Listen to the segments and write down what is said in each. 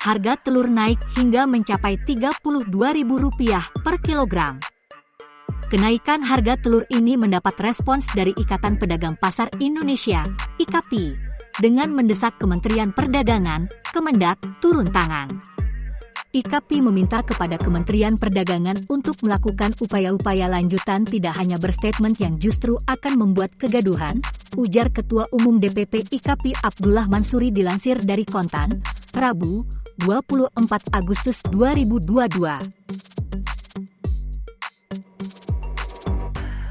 harga telur naik hingga mencapai Rp32.000 per kilogram. Kenaikan harga telur ini mendapat respons dari Ikatan Pedagang Pasar Indonesia, IKAPI, dengan mendesak Kementerian Perdagangan, Kemendak, turun tangan. IKAPI meminta kepada Kementerian Perdagangan untuk melakukan upaya-upaya lanjutan tidak hanya berstatement yang justru akan membuat kegaduhan, ujar Ketua Umum DPP IKAPI Abdullah Mansuri dilansir dari Kontan, Rabu, 24 Agustus 2022.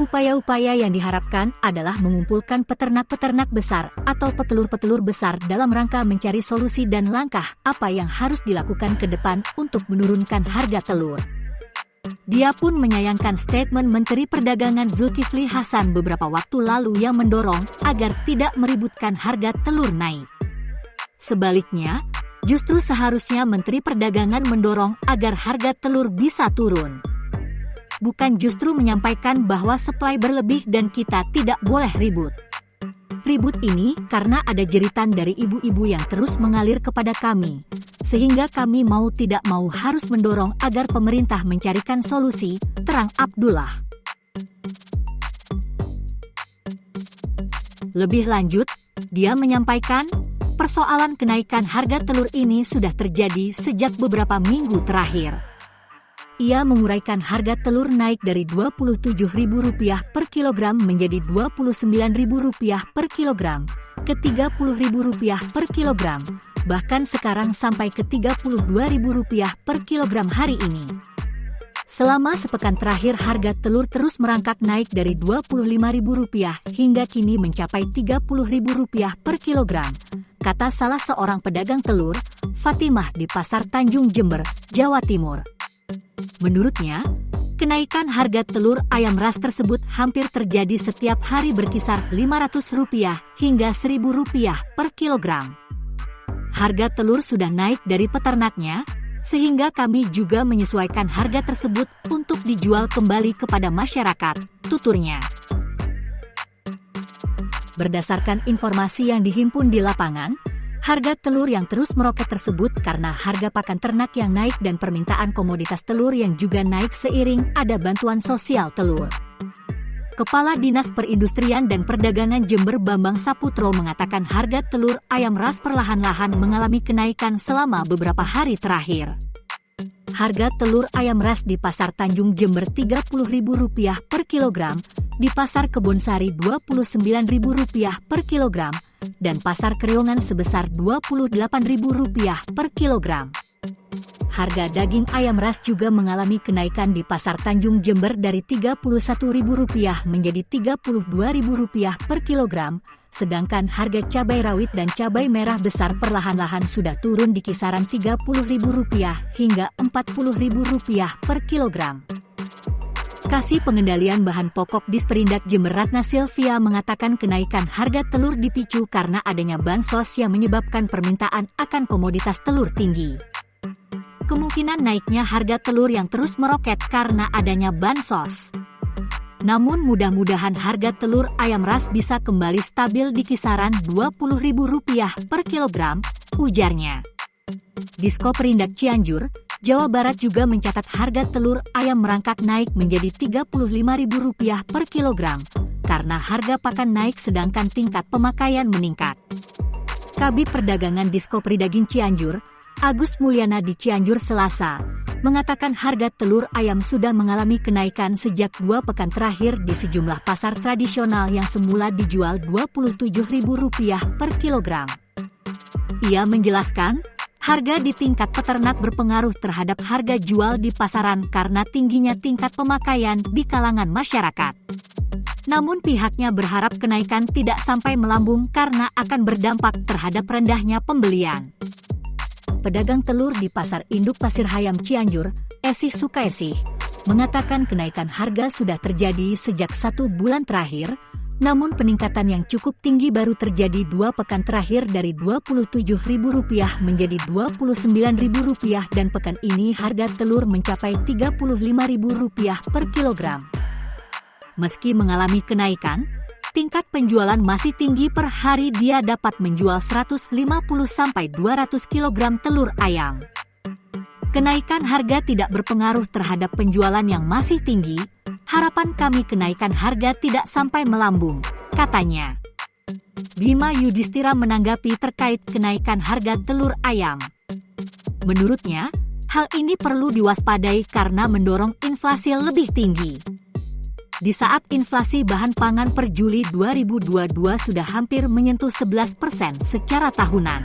Upaya-upaya yang diharapkan adalah mengumpulkan peternak-peternak besar atau petelur-petelur besar dalam rangka mencari solusi dan langkah apa yang harus dilakukan ke depan untuk menurunkan harga telur. Dia pun menyayangkan statement Menteri Perdagangan Zulkifli Hasan beberapa waktu lalu yang mendorong agar tidak meributkan harga telur naik. Sebaliknya, justru seharusnya Menteri Perdagangan mendorong agar harga telur bisa turun. Bukan justru menyampaikan bahwa supply berlebih dan kita tidak boleh ribut. Ribut ini karena ada jeritan dari ibu-ibu yang terus mengalir kepada kami, sehingga kami mau tidak mau harus mendorong agar pemerintah mencarikan solusi, terang Abdullah. Lebih lanjut, dia menyampaikan, persoalan kenaikan harga telur ini sudah terjadi sejak beberapa minggu terakhir. Ia menguraikan harga telur naik dari Rp27.000 per kilogram menjadi Rp29.000 per kilogram, ke Rp30.000 per kilogram, bahkan sekarang sampai ke Rp32.000 per kilogram hari ini. Selama sepekan terakhir harga telur terus merangkak naik dari Rp25.000 hingga kini mencapai Rp30.000 per kilogram, kata salah seorang pedagang telur, Fatimah di Pasar Tanjung Jember, Jawa Timur. Menurutnya, kenaikan harga telur ayam ras tersebut hampir terjadi setiap hari berkisar Rp500 hingga Rp1.000 per kilogram. Harga telur sudah naik dari peternaknya, sehingga kami juga menyesuaikan harga tersebut untuk dijual kembali kepada masyarakat, tuturnya. Berdasarkan informasi yang dihimpun di lapangan, harga telur yang terus meroket tersebut karena harga pakan ternak yang naik dan permintaan komoditas telur yang juga naik seiring ada bantuan sosial telur. Kepala Dinas Perindustrian dan Perdagangan Jember Bambang Saputro mengatakan harga telur ayam ras perlahan-lahan mengalami kenaikan selama beberapa hari terakhir. Harga telur ayam ras di Pasar Tanjung Jember Rp30.000 per kilogram, di Pasar Kebonsari Rp29.000 per kilogram, dan Pasar Kreongan sebesar Rp28.000 per kilogram. Harga daging ayam ras juga mengalami kenaikan di Pasar Tanjung Jember dari Rp31.000 menjadi Rp32.000 per kilogram, sedangkan harga cabai rawit dan cabai merah besar perlahan-lahan sudah turun di kisaran Rp30.000 hingga Rp40.000 per kilogram. Kasih Pengendalian Bahan Pokok Disperindak Jember Ratna Silvia mengatakan kenaikan harga telur dipicu karena adanya bansos yang menyebabkan permintaan akan komoditas telur tinggi. Kemungkinan naiknya harga telur yang terus meroket karena adanya bansos. Namun mudah-mudahan harga telur ayam ras bisa kembali stabil di kisaran Rp20.000 per kilogram, ujarnya. Diskoperindak Cianjur, Jawa Barat juga mencatat harga telur ayam merangkak naik menjadi Rp35.000 per kilogram, karena harga pakan naik sedangkan tingkat pemakaian meningkat. Kabid Perdagangan Diskoperidaging Cianjur, Agus Mulyana di Cianjur Selasa, mengatakan harga telur ayam sudah mengalami kenaikan sejak 2 pekan terakhir di sejumlah pasar tradisional yang semula dijual Rp27.000 per kilogram. Ia menjelaskan, harga di tingkat peternak berpengaruh terhadap harga jual di pasaran karena tingginya tingkat pemakaian di kalangan masyarakat. Namun pihaknya berharap kenaikan tidak sampai melambung karena akan berdampak terhadap rendahnya pembelian. Pedagang telur di Pasar Induk Pasir Hayam Cianjur, Esih Sukaesih, mengatakan kenaikan harga sudah terjadi sejak 1 bulan terakhir, namun peningkatan yang cukup tinggi baru terjadi 2 pekan terakhir dari Rp27.000 menjadi Rp29.000 dan pekan ini harga telur mencapai Rp35.000 per kilogram. Meski mengalami kenaikan, tingkat penjualan masih tinggi. Per hari dia dapat menjual 150-200 kg telur ayam. Kenaikan harga tidak berpengaruh terhadap penjualan yang masih tinggi. Harapan kami kenaikan harga tidak sampai melambung, katanya. Bima Yudhistira menanggapi terkait kenaikan harga telur ayam. Menurutnya, hal ini perlu diwaspadai karena mendorong inflasi lebih tinggi. Di saat inflasi bahan pangan per Juli 2022 sudah hampir menyentuh 11% secara tahunan.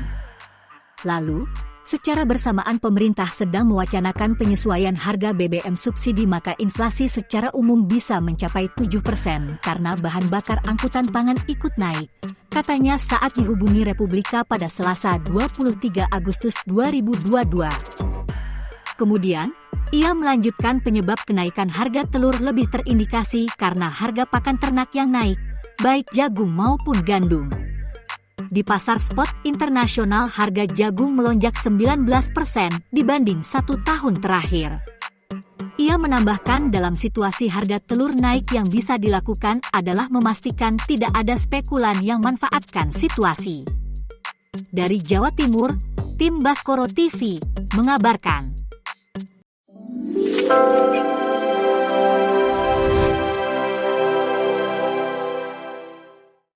Lalu, secara bersamaan pemerintah sedang mewacanakan penyesuaian harga BBM subsidi, maka inflasi secara umum bisa mencapai 7% karena bahan bakar angkutan pangan ikut naik, katanya saat dihubungi Republika pada Selasa 23 Agustus 2022. Kemudian, ia melanjutkan penyebab kenaikan harga telur lebih terindikasi karena harga pakan ternak yang naik, baik jagung maupun gandum. Di pasar spot internasional harga jagung melonjak 19% dibanding 1 tahun terakhir. Ia menambahkan dalam situasi harga telur naik yang bisa dilakukan adalah memastikan tidak ada spekulan yang manfaatkan situasi. Dari Jawa Timur, tim Baskoro TV mengabarkan.